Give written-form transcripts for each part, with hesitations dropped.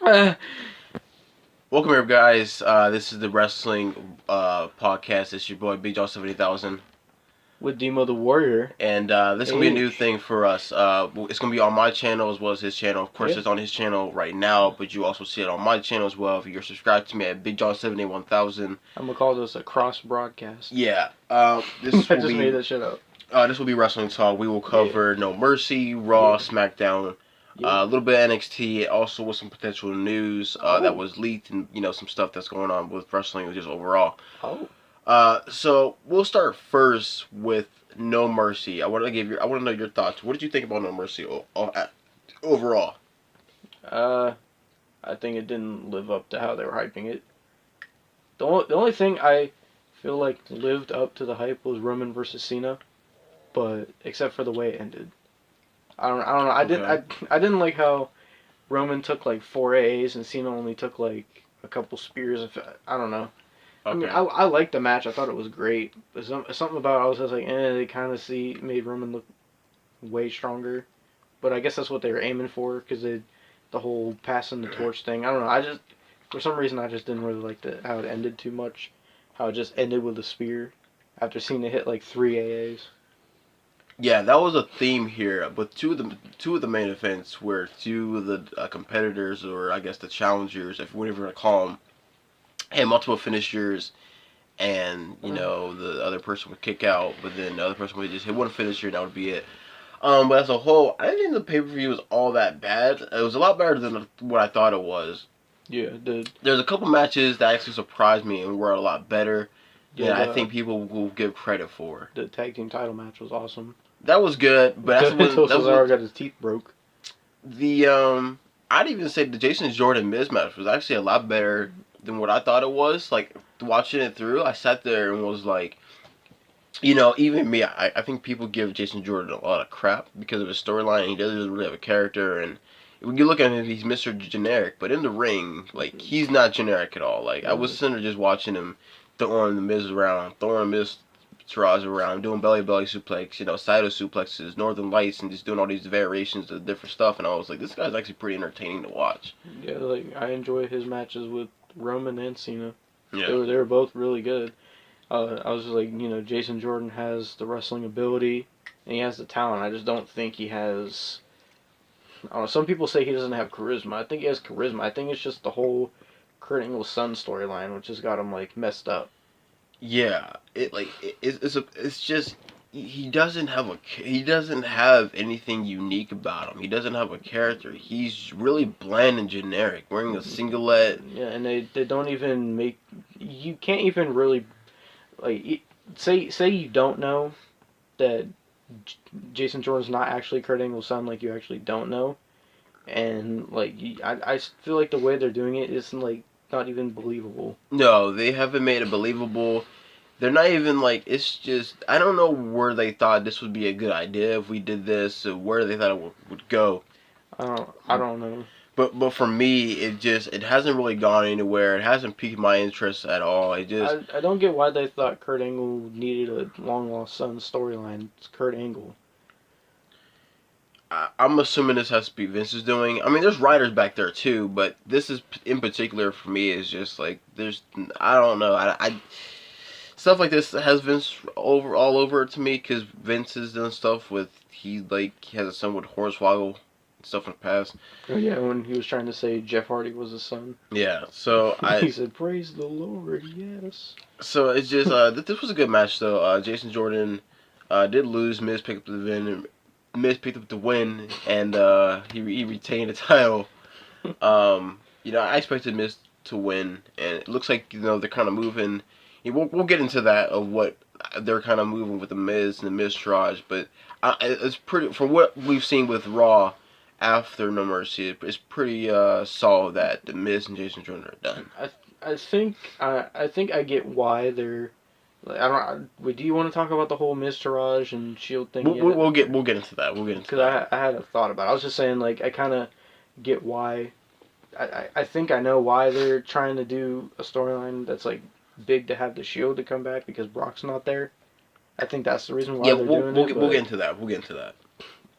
Welcome here, guys. This is the wrestling podcast. It's your boy Big John 70,000, With Demo the Warrior. and this is gonna be a new thing for us. It's gonna be on my channel as well as his channel. Of course, it's on his channel right now, but you also see it on my channel as well. If you're subscribed to me at Big John 70,000. I'm gonna call this a cross broadcast. Yeah. This I just made that shit up. This will be wrestling talk. We will cover No Mercy, Raw, SmackDown. A little bit of NXT, also with some potential news that was leaked, and some stuff that's going on with wrestling just overall. So we'll start first with No Mercy. I want to know your thoughts. What did you think about No Mercy overall? I think it didn't live up to how they were hyping it. The only thing I feel like lived up to the hype was Roman versus Cena, but except for the way it ended. I don't know. I didn't like how Roman took like 4 AAs and Cena only took like a couple spears. I don't know. Okay. I mean, I liked the match. I thought it was great. But something about it, I was just like, they kind of made Roman look way stronger. But I guess that's what they were aiming for, because the whole passing the torch thing. I don't know. For some reason, I just didn't really like how it ended too much. How it just ended with a spear after Cena hit like 3 AAs. Yeah, that was a theme here. But two of the main events were two of the competitors, or I guess the challengers, if whatever you want to call them, had multiple finishers, and the other person would kick out, but then the other person would just hit one finisher, and that would be it. But as a whole, I didn't think the pay-per-view was all that bad. It was a lot better than what I thought it was. Yeah, it did. There's a couple matches that actually surprised me and were a lot better than I think people will give credit for. The tag team title match was awesome. That was good, but that's when Cesaro got his teeth broke. I'd even say the Jason Jordan Miz match was actually a lot better than what I thought it was. Like, watching it through, I sat there and was like, even me, I think people give Jason Jordan a lot of crap because of his storyline. He doesn't really have a character, and when you look at him, he's Mr. Generic, but in the ring, like, he's not generic at all. Like, I was sitting there just watching him throwing the Miz around, throwing Miz Taraj around, doing belly suplex, Saito suplexes, Northern Lights, and just doing all these variations of different stuff, and I was like, this guy's actually pretty entertaining to watch. Yeah, like, I enjoy his matches with Roman and Cena. Yeah. They were both really good. I was just like, Jason Jordan has the wrestling ability, and he has the talent. I just don't think he has... I don't know, some people say he doesn't have charisma. I think he has charisma. I think it's just the whole Kurt Angle's son storyline, which has got him, like, messed up. Yeah, it's just he doesn't have anything unique about him. He doesn't have a character. He's really bland and generic, wearing a singlet. Yeah, and they don't even make... You can't even really... Like, say you don't know that Jason Jordan's not actually Kurt Angle's son, like, you actually don't know. And, like, I feel like the way they're doing it is, like, not even believable. No, they haven't made it believable. They're not even, like, it's just, I don't know where they thought this would be a good idea if we did this, or where they thought it would go. I don't know. But for me, it hasn't really gone anywhere. It hasn't piqued my interest at all. I don't get why they thought Kurt Angle needed a long lost son storyline. It's Kurt Angle. I'm assuming this has to be Vince's doing. I mean, there's writers back there too, but this is in particular for me is just like I don't know. I stuff like this has Vince all over it to me, because Vince has done stuff with he has a son with Hornswoggle and stuff in the past. Oh yeah, when he was trying to say Jeff Hardy was his son. Yeah, so he said, "Praise the Lord, yes." So it's just this was a good match though. Jason Jordan did lose. Miz picked up the win, and he retained the title. I expected Miz to win, and it looks like they're kind of moving. We'll get into that of what they're kind of moving with the Miz and the Miz Taraj, but it's pretty, from what we've seen with Raw after No Mercy, it's pretty solid that the Miz and Jason Jordan are done. I think I get why they're. Do you want to talk about the whole Miz Taraj and Shield thing? We'll get into that. Because I had a thought about it. I was just saying, like, I kind of get why. I think I know why they're trying to do a storyline that's like big to have the Shield to come back, because Brock's not there. I think that's the reason why they're doing it. We'll get into that. We'll get into that.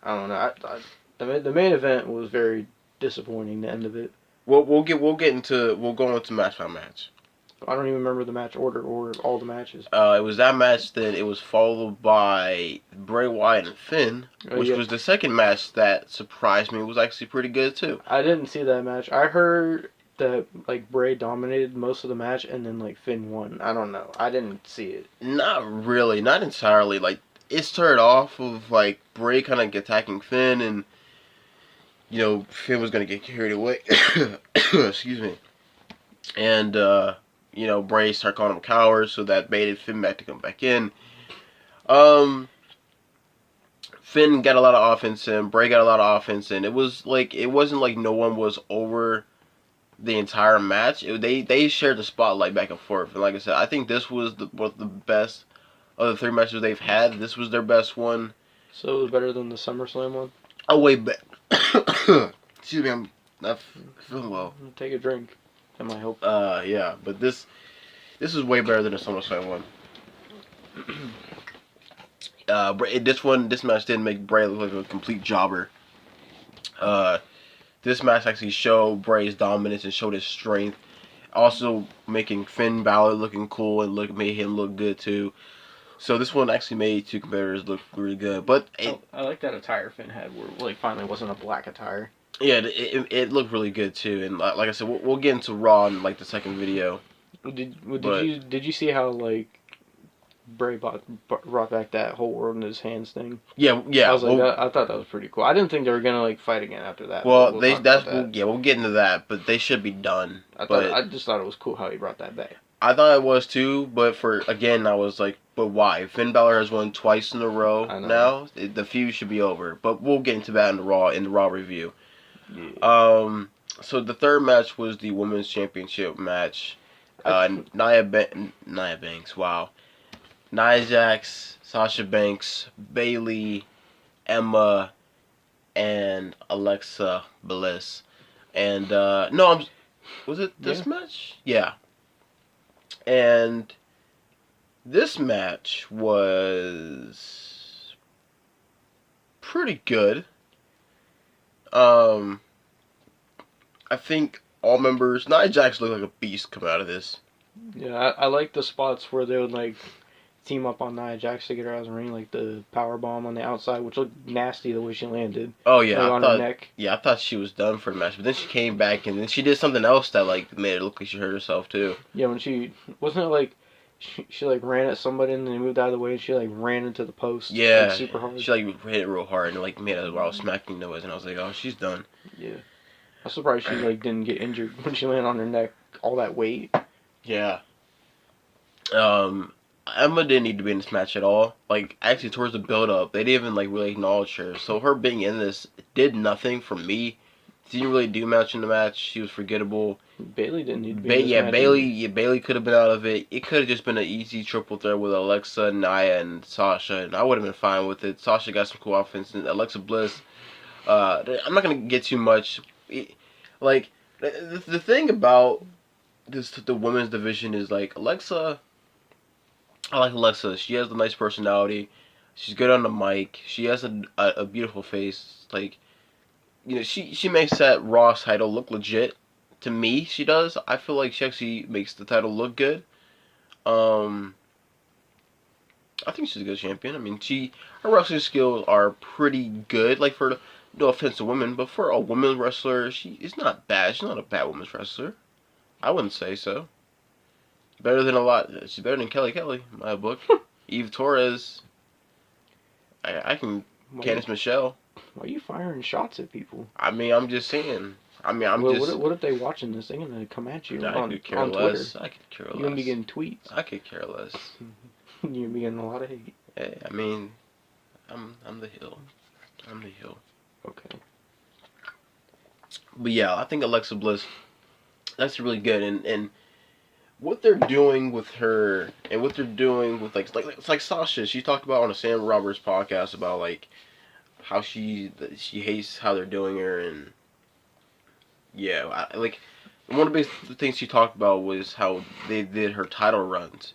I don't know. The main event was very disappointing. The end of it. we'll go into match by match. I don't even remember the match order or all the matches. It was that match. Then it was followed by Bray Wyatt and Finn, which Yeah. was the second match that surprised me. It was actually pretty good too. I didn't see that match. I heard that like Bray dominated most of the match and then like Finn won. I don't know. I didn't see it. Not really, not entirely. Like it started off with like Bray kind of attacking Finn, and Finn was gonna get carried away. Excuse me. And Bray started calling him cowards, so that baited Finn back to come back in. Finn got a lot of offense in, Bray got a lot of offense in. It wasn't like no one was over the entire match. They shared the spotlight back and forth. And like I said, I think this was one of the best of the three matches they've had. This was their best one. So it was better than the SummerSlam one? Oh, way back. Excuse me, I'm not feeling well. Take a drink. That might help. Yeah, but this is way better than the SummerSlam one. This match didn't make Bray look like a complete jobber. This match actually showed Bray's dominance and showed his strength. Also making Finn Balor looking cool and made him look good too. So this one actually made two competitors look really good. But I like that attire Finn had, where like finally wasn't a black attire. Yeah, it looked really good too. And like I said, we'll get into Raw in like the second video. Did you see how like Bray brought back that whole world in his hands thing? Yeah. I was like, I thought that was pretty cool. I didn't think they were gonna like fight again after that. Well, we'll get into that, but they should be done. I just thought it was cool how he brought that back. I thought it was too, but I was like, but why? Finn Balor has won twice in a row now. The feud should be over. But we'll get into that in the Raw review. Yeah. So the third match was the Women's Championship match. Nia Banks, wow. Nia Jax, Sasha Banks, Bayley, Emma, and Alexa Bliss. And was it this match? Yeah. And this match was pretty good. I think all members, Nia Jax looked like a beast coming out of this. Yeah, I like the spots where they would like team up on Nia Jax to get her out of the ring, like the power bomb on the outside, which looked nasty the way she landed. Oh yeah, like, on her neck. Yeah, I thought she was done for the match, but then she came back and then she did something else that like made it look like she hurt herself too. Yeah, when she wasn't it like she like ran at somebody and then they moved out of the way and she like ran into the post. Yeah, like, super hard. She like hit it real hard and like made a while smacking noise, and I was like, oh, she's done. Yeah, I'm surprised she like didn't get injured when she landed on her neck. All that weight. Yeah. Emma didn't need to be in this match at all. Like, actually, towards the build-up, they didn't even, like, really acknowledge her. So her being in this did nothing for me. Didn't really do much in the match. She was forgettable. Bayley didn't need to be in this match. Bayley could have been out of it. It could have just been an easy triple threat with Alexa, Nia, and Sasha, and I would have been fine with it. Sasha got some cool offense, and Alexa Bliss. I'm not going to get too much. Like, the thing about the women's division is, like, Alexa... I like Alexa. She has a nice personality. She's good on the mic. She has a beautiful face. Like, she makes that Raw title look legit. To me, she does. I feel like she actually makes the title look good. I think she's a good champion. I mean, her wrestling skills are pretty good. Like, no offense to women, but for a women's wrestler, she is not bad. She's not a bad women's wrestler. I wouldn't say so. Better than a lot. She's better than Kelly in my book. Eve Torres. I can. Candice Michelle. Why are you firing shots at people? I mean, I'm just saying. I mean, What if they watching this? They're gonna come at you on Twitter. I could care less. You're gonna be getting tweets. I could care less. You're gonna be getting a lot of hate. Hey, I mean, I'm the hill. I'm the hill. Okay. But yeah, I think Alexa Bliss. That's really good, and what they're doing with her, and what they're doing with like Sasha, she talked about on a Sam Roberts podcast about like how she hates how they're doing her, and yeah, one of the big things she talked about was how they did her title runs,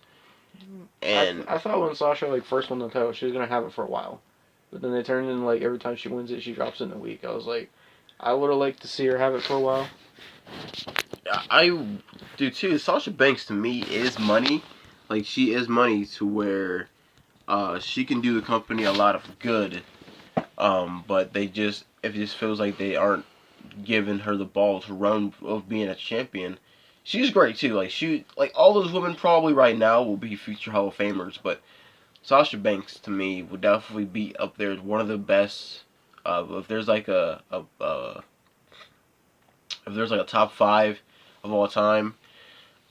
and I thought when Sasha like first won the title, she was gonna have it for a while, but then they turned in like every time she wins it, she drops it in a week. I was like, I would have liked to see her have it for a while. I do too. Sasha Banks to me is money. Like she is money to where she can do the company a lot of good. But it just feels like they aren't giving her the ball to run of being a champion. She's great too. Like all those women probably right now will be future Hall of Famers, but Sasha Banks to me would definitely be up there as one of the best. If there's like if there's like a top five of all time,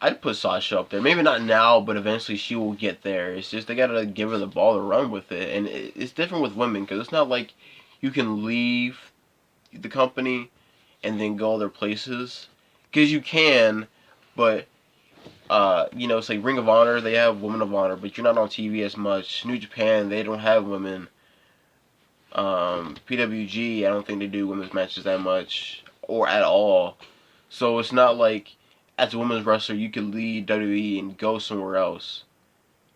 I'd put Sasha up there. Maybe not now, but eventually she will get there. It's just they gotta give her the ball to run with it, and it's different with women because it's not like you can leave the company and then go other places because you can, but it's like Ring of Honor, they have Women of Honor, but you're not on TV as much. New Japan, they don't have women. PWG, I don't think they do women's matches that much or at all. So it's not like as a women's wrestler you could leave WWE and go somewhere else.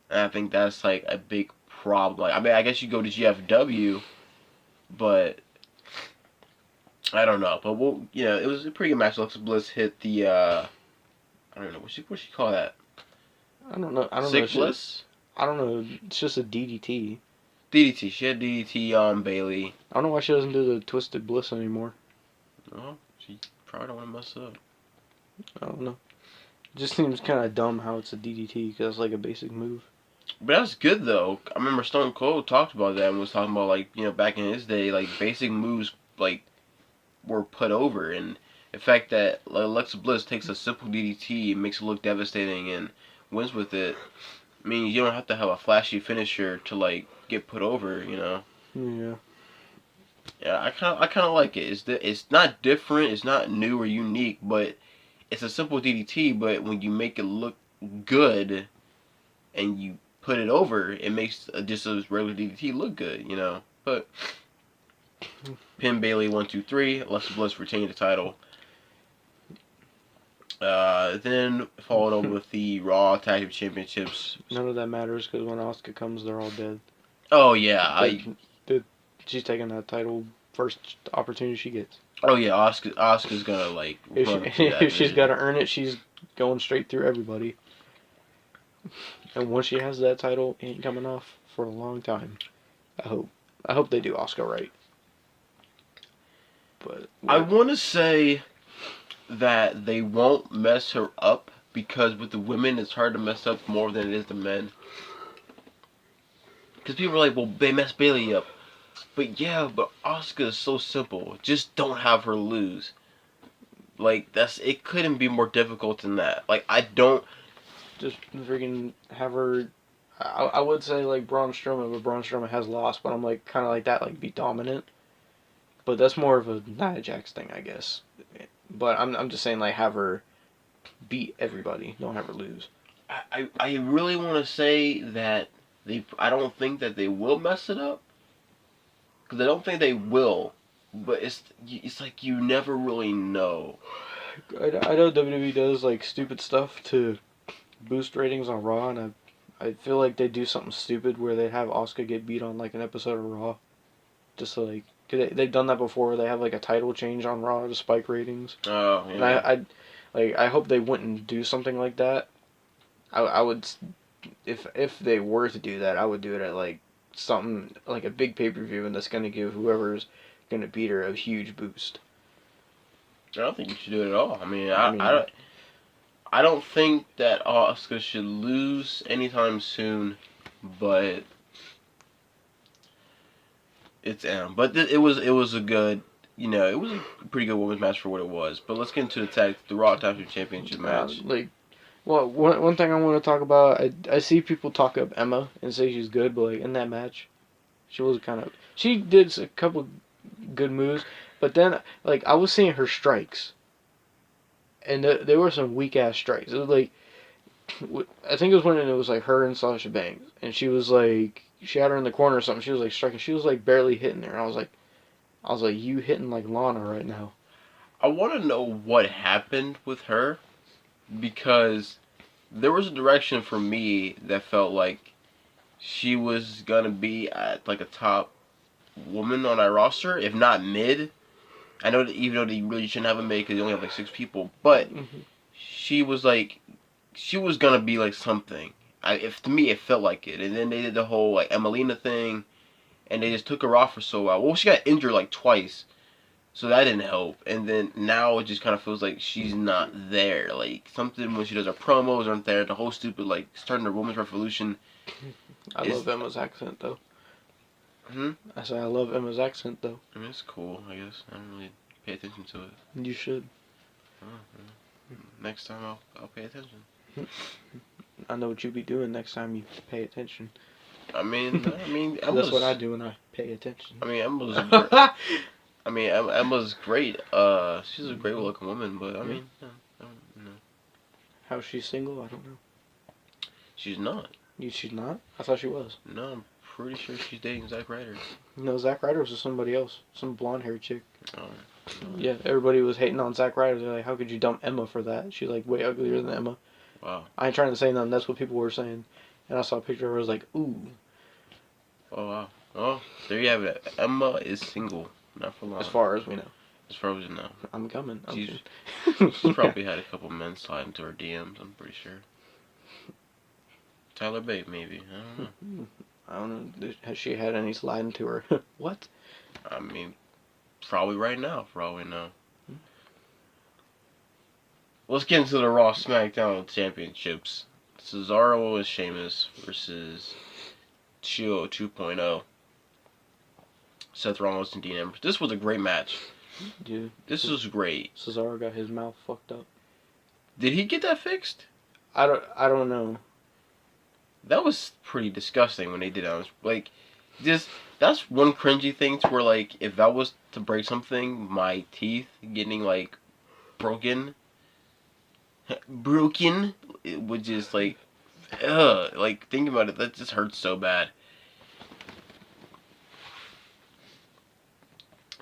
And I think that's like a big problem. Like, I mean, I guess you go to GFW, but I don't know. But it was a pretty good match. Alexa Bliss hit the I don't know what she call that. I don't know. I don't Sick know. Bliss. I don't know. It's just a DDT. DDT. She had DDT on Bailey. I don't know why she doesn't do the Twisted Bliss anymore. Oh, she probably don't want to mess it up. I don't know. It just seems kind of dumb how it's a DDT because it's like a basic move. But that's good though. I remember Stone Cold talked about that and was talking about like back in his day like basic moves like were put over, and the fact that Alexa Bliss takes a simple DDT and makes it look devastating and wins with it means you don't have to have a flashy finisher to like get put over. Yeah. Yeah, I kind of like it. It's not different, it's not new or unique, but it's a simple DDT. But when you make it look good and you put it over, it makes just a regular DDT look good. But pin Bailey 1, 2, 3. Alexa Bliss retained the title. Then followed up with the Raw Tag Team Championships. None of that matters because when Asuka comes, they're all dead. Oh yeah, she's taking that title first opportunity she gets. Oh yeah, Asuka's gonna like if she's got to earn it, she's going straight through everybody. And once she has that title, ain't coming off for a long time. I hope they do Asuka right. But I want to say that they won't mess her up because with the women it's hard to mess up more than it is the men. Because people are like, well, they messed Bailey up. But yeah, but Asuka is so simple. Just don't have her lose. Like, it couldn't be more difficult than that. Like, I don't... Just freaking have her... I would say, like, Braun Strowman, but Braun Strowman has lost, but I'm, like, kind of like that, like, be dominant. But that's more of a Nia Jax thing, I guess. But I'm just saying, like, have her beat everybody. Don't have her lose. I really want to say that I don't think that they will mess it up. Because I don't think they will. But it's like you never really know. I know WWE does, like, stupid stuff to boost ratings on Raw, and I feel like they do something stupid where they have Asuka get beat on, like, an episode of Raw. Just to, like... Cause they've done that before where they have, like, a title change on Raw to spike ratings. Oh, yeah. And I hope they wouldn't do something like that. I would... If they were to do that, I would do it at, like, something... Like a big pay-per-view, and that's gonna give whoever's gonna beat her a huge boost. I don't think you should do it at all. I mean, I don't think that Asuka should lose anytime soon, but but it was a good, it was a pretty good women's match for what it was. But let's get into the Raw Tag Team Championship match. Well, one thing I want to talk about, I see people talk up Emma and say she's good, but like in that match, she did a couple good moves, but then like I was seeing her strikes, and there were some weak ass strikes. It was like, I think it was when it was like her and Sasha Banks, and she was like, she had her in the corner or something. She was like striking. She was like barely hitting her. And I was like, you hitting like Lana right now. I want to know what happened with her, because there was a direction for me that felt like she was gonna be at like a top woman on our roster, if not mid. I know that even though they really shouldn't have a maid because they only have like 6 people, but she was like, she was gonna be like something. If to me it felt like it, and then they did the whole like Emelina thing, and they just took her off for so while. Well, she got injured like twice, so that didn't help. And then now it just kind of feels like she's not there. Like something when she does her promos aren't there. The whole stupid like starting the women's revolution. I love Emma's accent though. Hmm. I say I love Emma's accent though. I mean, it's cool. I guess I don't really pay attention to it. You should. Next time I'll pay attention. I know what you be doing next time you pay attention. I mean, That's what I do when I pay attention. I mean, Emma's great. She's a great looking woman, but I mean, no. How's she single? I don't know. She's not. She's not? I thought she was. No, I'm pretty sure she's dating Zack Ryder. No, Zack Ryder was with somebody else. Some blonde haired chick. Oh. Yeah, everybody was hating on Zack Ryder. They're like, how could you dump Emma for that? She's like way uglier than Emma. Wow. I ain't trying to say nothing. That's what people were saying. And I saw a picture of her. I was like, ooh. Oh, wow. Well, there you have it. Emma is single. Not for long. As far as we know. As far as we know. I'm coming. She's probably had a couple men slide into her DMs, I'm pretty sure. Tyler Bate, maybe. I don't know. I don't know. Has she had any slide into her? What? I mean, probably right now, for all we know. Let's get into the Raw SmackDown Championships. Cesaro and Sheamus versus Chio 2.0. Seth Rollins and Dean Ambrose. This was a great match. Dude. This was great. Cesaro got his mouth fucked up. Did he get that fixed? I don't know. That was pretty disgusting when they did that. Like, that's one cringy thing to where, like, if I was to break something, my teeth getting, like, broken, it would just, like, like, think about it, that just hurts so bad.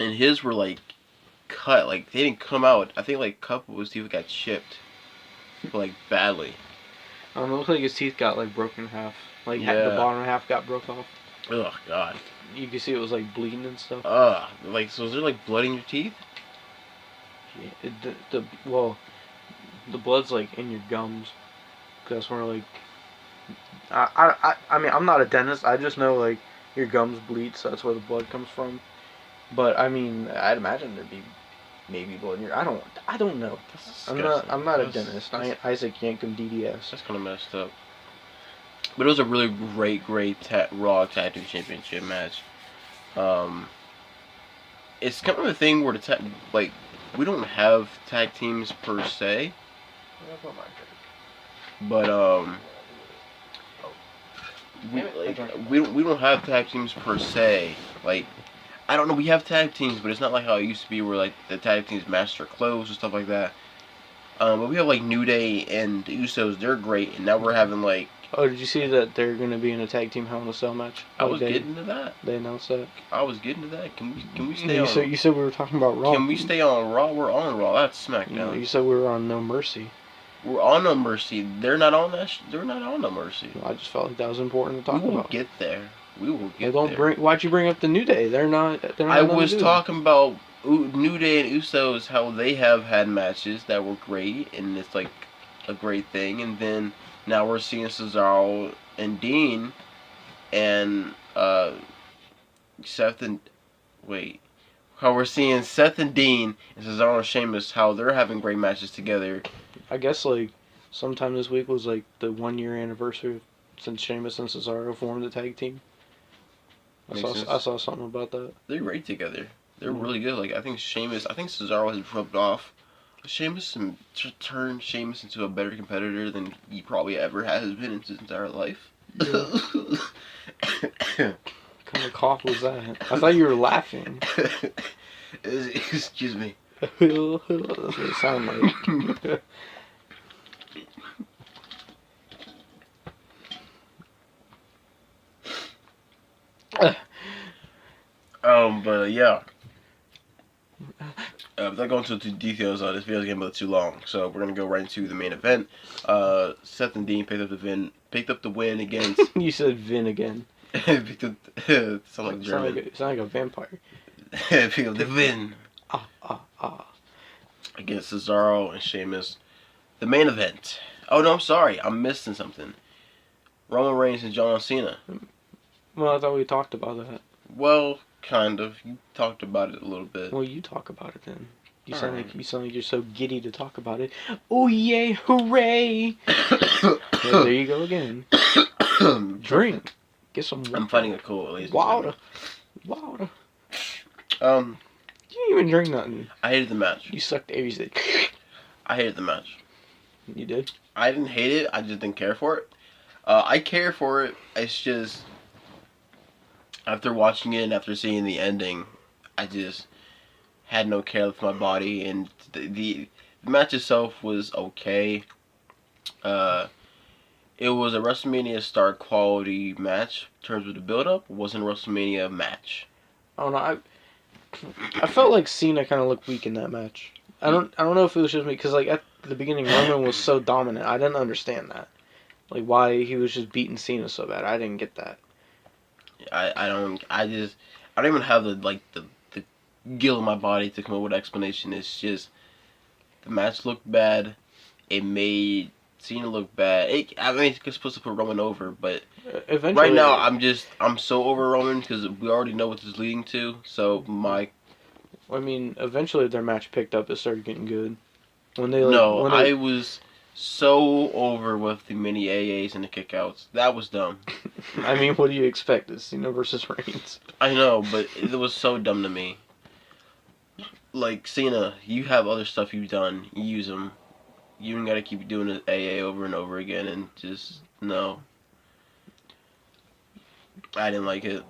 And his were, like, cut, like, they didn't come out. I think, like, a couple of his teeth got chipped, like, badly. I don't know, it looked like his teeth got, like, broken in half. Like, the bottom half got broke off. Oh, God. You could see it was, like, bleeding and stuff. Like, so is there, like, blood in your teeth? Yeah, well, the blood's, like, in your gums. Cause that's where, like... I mean, I'm not a dentist. I just know, like, your gums bleed, so that's where the blood comes from. But, I mean, I'd imagine there'd be maybe blood in your... I don't know. I'm not a dentist. I ain't Isaac Yankum DDS. That's kind of messed up. But it was a really great Raw Tag Team Championship match. It's kind of a thing where like, we don't have tag teams per se. But we don't have tag teams per se. Like, I don't know, we have tag teams, but it's not like how it used to be where, like, the tag teams match their clothes and stuff like that. But we have, like, New Day and the Usos, they're great, and now we're having, like... Oh, did you see that they're going to be in a tag team Hell in a Cell match? I was getting to that. They announced that. I was getting to that. Can we stay on... You said we were talking about Raw. Can we stay on Raw? We're on Raw. That's SmackDown. No, you said we were on No Mercy. We're on No Mercy. They're not on that. They're not on No Mercy. Well, I just felt like that was important to talk about. We will get there. We will get there. Why'd you bring up the New Day? They're not I was talking about New Day and Usos, how they have had matches that were great, and it's like a great thing. And then now we're seeing Cesaro and Dean and Seth and how we're seeing Seth and Dean and Cesaro and Sheamus, how they're having great matches together. I guess, like, sometime this week was, like, the 1 year anniversary since Sheamus and Cesaro formed the tag team. I saw something about that. They're great together. They're really good. Like, I think Cesaro has rubbed off Sheamus and turned Sheamus into a better competitor than he probably ever has been in his entire life. Yeah. What kind of cough was that? I thought you were laughing. Excuse me. That's what it sounded like. But yeah. Without going into the details, this video is getting a little too long, so we're gonna go right into the main event. Seth and Dean picked up the win against. You said Vin again. Sound like German. Sound like a vampire. Picked up the win. Ah, ah, ah. against Cesaro and Sheamus. The main event. Oh no, I'm sorry, I'm missing something. Roman Reigns and John Cena. Well, I thought we talked about that. Well, kind of. You talked about it a little bit. Well, you talk about it then. You All sound right. like you're so giddy to talk about it. Oh yay, hooray! Yeah, there you go again. Drink. Get some water. I'm fighting a cold, ladies and Water. Water. gentlemen. You didn't even drink nothing. I hated the match. You sucked air. You said. I hated the match. You did? I didn't hate it. I just didn't care for it. I care for it. It's just after watching it and after seeing the ending, I just had no care for my body. And the match itself was okay. It was a WrestleMania star quality match in terms of the build up. It wasn't a WrestleMania match. I don't know. I felt like Cena kind of looked weak in that match. I don't know if it was just me because like at the beginning Roman was so dominant. I didn't understand that. Like why he was just beating Cena so bad. I didn't get that. I don't even have the gill in my body to come up with an explanation. It's just the match looked bad. It made Cena look bad. I mean, it's supposed to put Roman over, but Eventually, right now I'm so over Roman because we already know what this is leading to. So eventually their match picked up. It started getting good. I was so over with the mini AAs and the kickouts. That was dumb. I mean, what do you expect? It's Cena versus Reigns. I know, but it was so dumb to me. Like Cena, you have other stuff you've done. You use them. You don't gotta keep doing the AA over and over again, and just no. I didn't like it.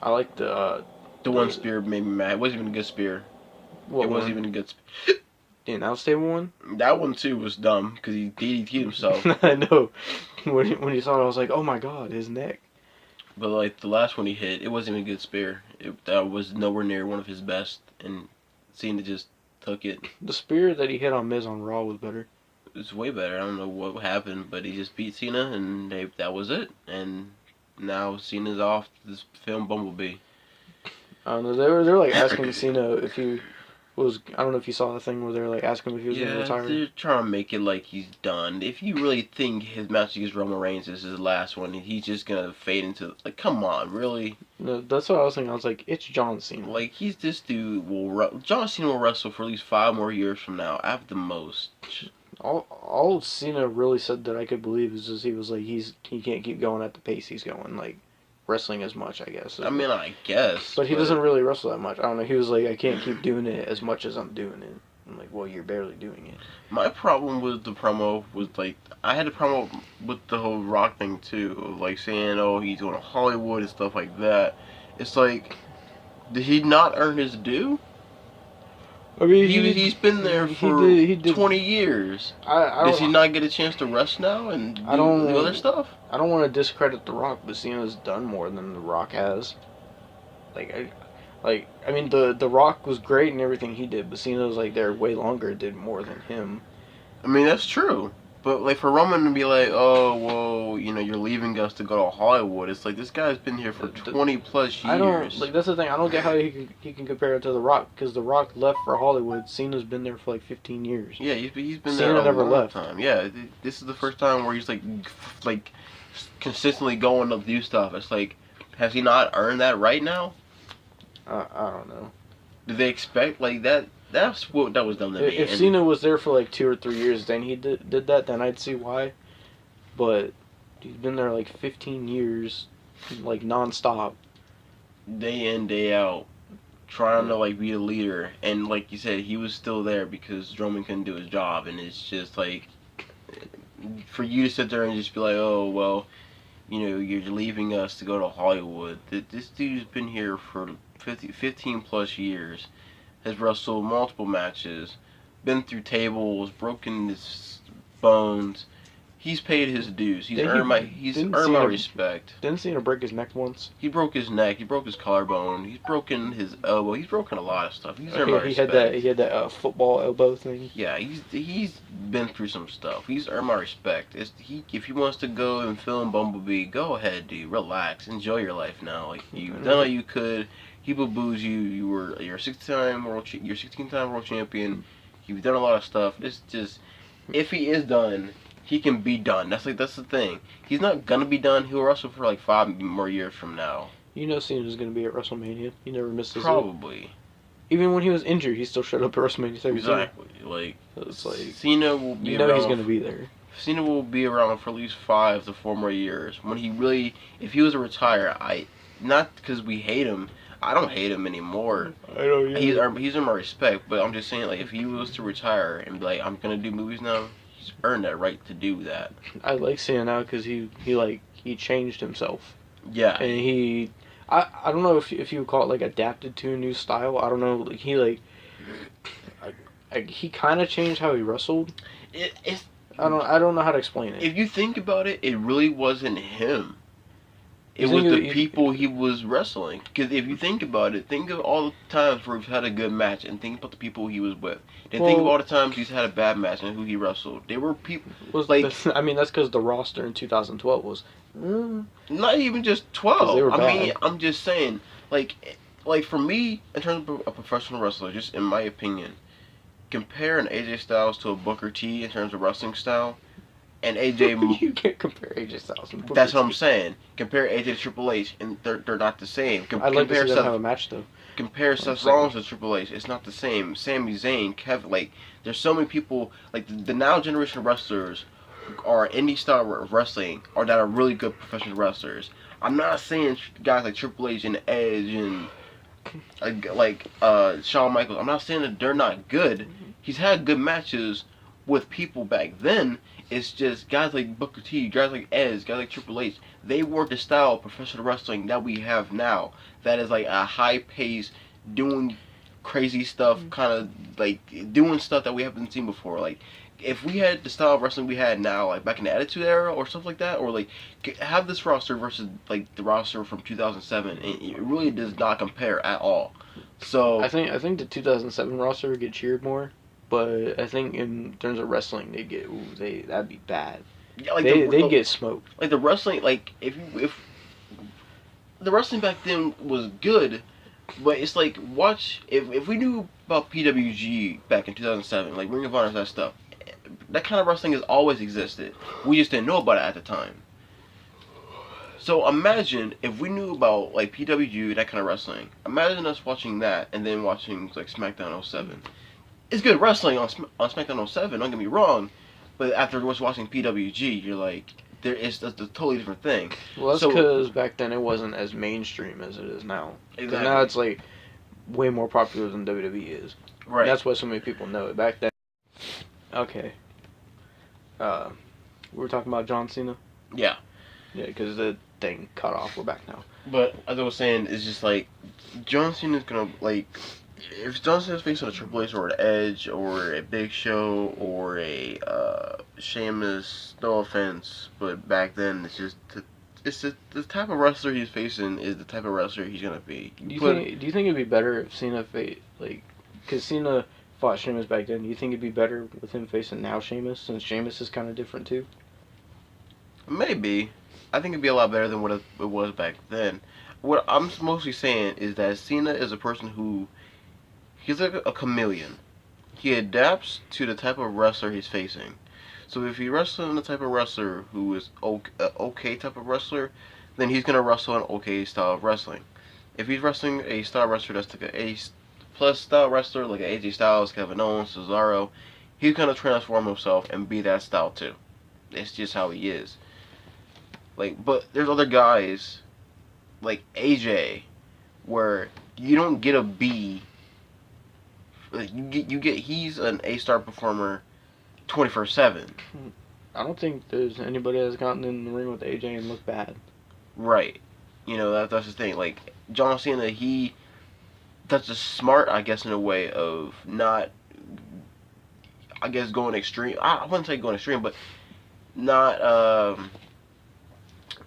I like the one spear made me mad. It wasn't even a good spear. What it wasn't one? even a good. The announce table one. That one too was dumb because he DDT'd himself. I know. When you saw it, I was like, oh my god, his neck. But like the last one he hit, it wasn't even a good spear. That was nowhere near one of his best, and Cena just took it. The spear that he hit on Miz on Raw was better. It was way better. I don't know what happened, but he just beat Cena, and that was it. And now Cena's off this film Bumblebee. I don't know. They're like asking Cena if he was. I don't know if you saw the thing where they're like asking him if he was gonna retire. They're trying to make it like he's done. If you really think his match against Roman Reigns is his last one, and he's just gonna fade into like, come on, really? No, that's what I was thinking. I was like, it's John Cena. Like he's this dude John Cena will wrestle for at least 5 more years from now, at the most. All Cena really said that I could believe is just he was like he can't keep going at the pace he's going, like wrestling as much, I guess. I mean, I guess. But he doesn't really wrestle that much. I don't know. He was like, I can't keep doing it as much as I'm doing it. I'm like, well, you're barely doing it. My problem with the promo was like I had a problem with the whole Rock thing too, like saying, oh, he's going to Hollywood and stuff like that. It's like, did he not earn his due? I mean, he's been there for 20 years. Does he not get a chance to rest now and do the other stuff? I don't want to discredit The Rock, but Cena's done more than The Rock has. I mean, the Rock was great in everything he did, but Cena was like there way longer, did more than him. I mean, that's true. But like for Roman to be like, oh, well, you know, you're leaving us to go to Hollywood. It's like this guy's been here for 20 plus years. I don't like. That's the thing. I don't get how he can compare it to The Rock because The Rock left for Hollywood. Cena's been there for like 15 years. Yeah, he's been Cena there a never long left. time. Yeah, this is the first time where he's like consistently going to do stuff. It's like, has he not earned that right now? I don't know. Do they expect like that? That was dumb to me. If Cena was there for like 2 or 3 years, then he did that, then I'd see why. But he's been there like 15 years, like nonstop. Day in, day out, trying to like be a leader, and like you said, he was still there because Roman couldn't do his job, and it's just like for you to sit there and just be like, oh well, you know, you're leaving us to go to Hollywood. This dude's been here for 15 plus years. Has wrestled multiple matches, been through tables, broken his bones. He's paid his dues. He's earned my respect. Didn't Cena break his neck once? He broke his neck. He broke his collarbone. He's broken his elbow. He's broken a lot of stuff. He's earned my respect. He had that football elbow thing. Yeah, he's been through some stuff. He's earned my respect. If he wants to go and film Bumblebee, go ahead, dude. Relax. Enjoy your life now. Like you've done all you could. People booze you. You're a 16-time world champion. You've done a lot of stuff. It's just if he is done, he can be done. That's the thing. He's not gonna be done. He'll wrestle for like 5 more years from now. You know Cena's going to be at WrestleMania. He never missed his hit. Probably. Even when he was injured, he still showed up at WrestleMania 32. Exactly. Like So it's like, Cena will be you know around. he's going to be there. Cena will be around for at least 5 to 4 more years. When he really, if he was to retire, not because we hate him. I don't hate him anymore. I know He's in my respect, but I'm just saying, like, if he was to retire and be like, I'm gonna do movies now, he's earned that right to do that. I like Cena now because he changed himself. Yeah. And I don't know if you would call it like adapted to a new style. I don't know. Like he kind of changed how he wrestled. It's I don't know how to explain it. If you think about it, it really wasn't him. It You was think the people he was wrestling. Because if you think about it, think of all the times where he's had a good match, and think about the people he was with. Then think of all the times he's had a bad match and who he wrestled. They were people I mean, that's because the roster in 2012 was. Not even just 'Cause they were 12. I mean, bad. I'm just saying, like for me, in terms of a professional wrestler, just in my opinion, compare an AJ Styles to a Booker T in terms of wrestling style, and AJ. You can't compare AJ Styles and Booker That's what T. I'm saying. Compare AJ to Triple H, and they're not the same. I'd like to see them have a match though. Compare Seth Rollins to Triple H. It's not the same. Sami Zayn, Kevin, like there's so many people. Like the now generation of wrestlers are indie style of wrestling, or that are really good professional wrestlers. I'm not saying guys like Triple H and Edge and Shawn Michaels. I'm not saying that they're not good. He's had good matches with people back then. It's just guys like Booker T, guys like Edge, guys like Triple H. They weren't the style of professional wrestling that we have now. That is like a high pace, doing crazy stuff, kind of like doing stuff that we haven't seen before. Like if we had the style of wrestling we had now, like back in the Attitude Era or stuff like that, or like have this roster versus like the roster from 2007, and it really does not compare at all. So I think the 2007 roster would get cheered more, but I think in terms of wrestling, that'd be bad. yeah, like They'd get smoked. like the wrestling, like if the wrestling back then was good, but it's like watch if we knew about PWG back in 2007, like Ring of Honor, that stuff. That kind of wrestling has always existed. We just didn't know about it at the time. So imagine if we knew about like PWG, that kind of wrestling. Imagine us watching that and then watching like SmackDown '07. It's good wrestling on SmackDown '07. Don't get me wrong, but after watching PWG, you're like, that's a totally different thing. Well, that's because back then it wasn't as mainstream as it is now. Because now it's like way more popular than WWE is. Right. That's why so many people know it. Back then. Okay. We were talking about John Cena. Yeah. Yeah, because the thing cut off. We're back now. But as I was saying, it's just like John Cena's gonna like if John Cena's facing a Triple H or an Edge or a Big Show or a Sheamus. No offense, but back then it's just the type of wrestler he's facing is the type of wrestler he's gonna be. Do you think it'd be better if Cena because Cena fought Sheamus back then? Do you think it'd be better with him facing now Sheamus, since Sheamus is kind of different too? Maybe. I think it'd be a lot better than what it was back then. What I'm mostly saying is that Cena is a person who he's like a chameleon. He adapts to the type of wrestler he's facing. So if he's wrestling the type of wrestler who is okay type of wrestler, then he's gonna wrestle an okay style of wrestling. If he's wrestling a style wrestler that's like an A plus style wrestler, like an AJ Styles, Kevin Owens, Cesaro, he's gonna transform himself and be that style too. It's just how he is. Like, but there's other guys like AJ where you don't get a B. Like you get he's an A-star performer 24/7. I don't think there's anybody that's gotten in the ring with AJ and looked bad. Right. You know, that's the thing. Like John Cena, that's just smart, I guess, in a way of not, I guess, going extreme. I wouldn't say going extreme, but not.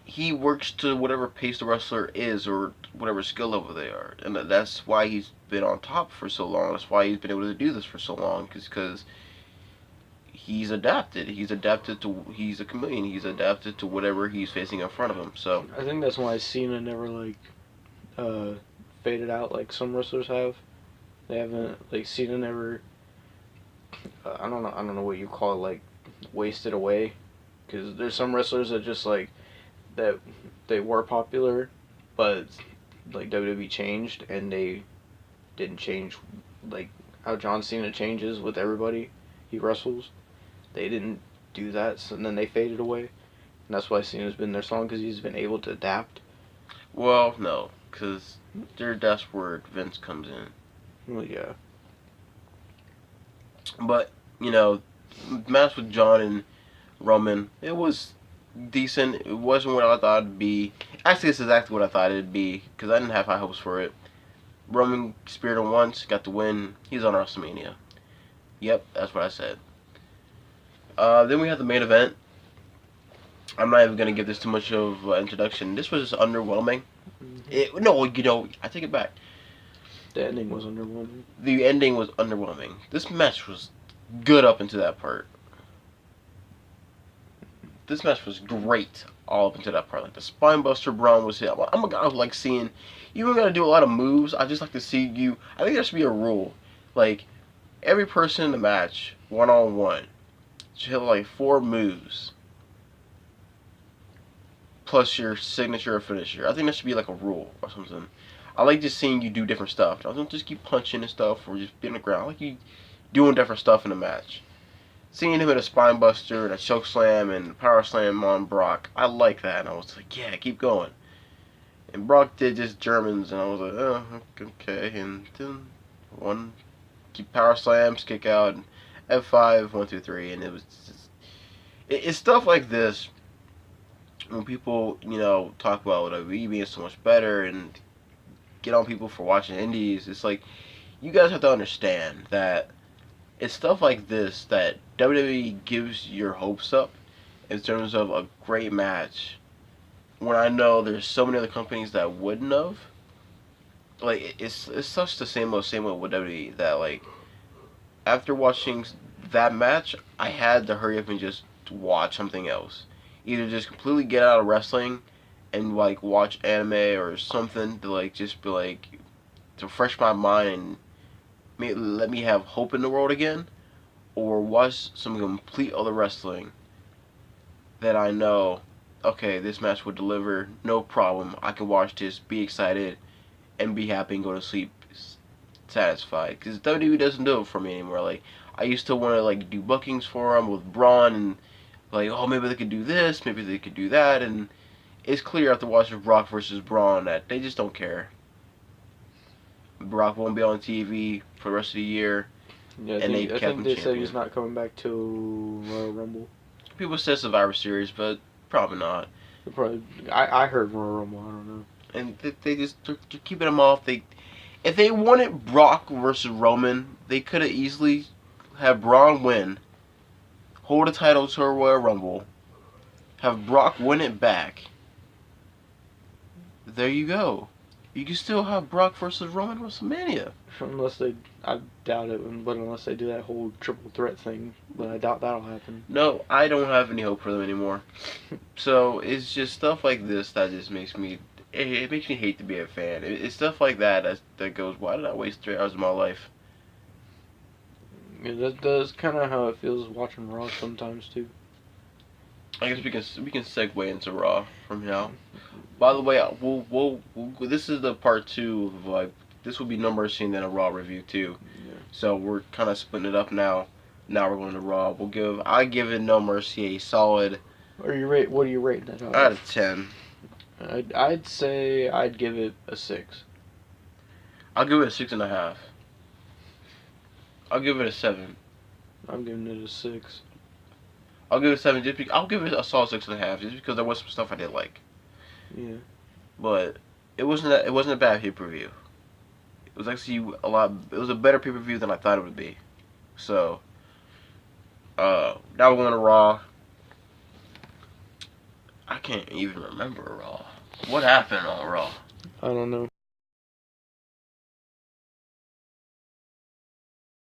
He works to whatever pace the wrestler is or whatever skill level they are, and that's why he's been on top for so long. That's why he's been able to do this for so long, because he's adapted. He's a chameleon. He's adapted to whatever he's facing in front of him. So I think that's why Cena never faded out like some wrestlers have. They haven't, like, Cena never. I don't know. I don't know what you call it, like, wasted away. Because there's some wrestlers that just like that they were popular, but like WWE changed and they didn't change like how John Cena changes with everybody he wrestles. They didn't do that, so then they faded away. And that's why Cena's been their song because he's been able to adapt. Well, no, because that's where Vince comes in. Well, yeah. But match with John and Roman, it was decent. It wasn't what I thought it'd be. Actually, it's exactly what I thought it'd be because I didn't have high hopes for it. Roman speared him once, got the win. He's on WrestleMania. Yep, that's what I said. Then we had the main event. I'm not even gonna give this too much of introduction. This was just underwhelming. I take it back. The ending was underwhelming. The ending was underwhelming. This match was good up into that part. This match was great all up into that part. Like the spinebuster Braun was hit. I'm a guy who likes seeing. You don't gotta do a lot of moves. I just like to see you. I think there should be a rule. Like every person in the match, 1-on-1, should hit like 4 moves. Plus your signature or finisher. I think that should be like a rule or something. I like just seeing you do different stuff. I don't just keep punching and stuff or just be on the ground. I like you doing different stuff in the match. Seeing him hit a spine buster and a choke slam and power slam on Brock, I like that. And I was like, yeah, keep going. And Brock did just Germans, and I was like, oh, okay. And then one, keep power slams, kick out, and F5, 1, 2, 3, and it was just, it's stuff like this when people, talk about WWE being so much better and get on people for watching indies. It's like, you guys have to understand that it's stuff like this that WWE gives your hopes up in terms of a great match when I know there's so many other companies that wouldn't have. Like, it's such the same with WWE that, like, after watching that match, I had to hurry up and just watch something else. Either just completely get out of wrestling and, like, watch anime or something to, like, just be, like, to refresh my mind and let me have hope in the world again, or watch some complete other wrestling that I know, okay, this match will deliver, no problem. I can watch this, be excited, and be happy and go to sleep satisfied. Because WWE doesn't do it for me anymore. Like, I used to want to, like, do bookings for them with Braun and, like, oh, maybe they could do this, maybe they could do that, and it's clear after watching Brock versus Braun that they just don't care. Brock won't be on TV for the rest of the year. Yeah, I think they said he's not coming back to Royal Rumble. People said Survivor Series, but probably not. I heard Royal Rumble. I don't know. And they're keeping him off. If they wanted Brock versus Roman, they could have easily have Braun win, hold the title to a Royal Rumble, have Brock win it back. There you go. You can still have Brock versus Roman WrestleMania. I doubt it, but unless they do that whole triple threat thing, but I doubt that'll happen. No, I don't have any hope for them anymore. So it's just stuff like this that just makes me, it makes me hate to be a fan. It's stuff like that goes, why did I waste 3 hours of my life? Yeah, that's kind of how it feels watching Raw sometimes too. I guess we can segue into Raw from now. By the way, we'll this is the part 2 of, like, this will be No Mercy and then a Raw review too. Yeah. So we're kind of splitting it up now. Now we're going to Raw. I give it No Mercy a solid. What are you rating that out of 10? I'd say I'd give it a 6. I'll give it a 6.5. I'll give it a 7. I'm giving it a 6. I'll give it a 7. I'll give it a solid 6.5 just because there was some stuff I did like. Yeah. But it wasn't a bad pay-per-view. It was actually it was a better pay-per-view than I thought it would be. So now we're going to Raw. I can't even remember Raw. What happened on Raw? I don't know.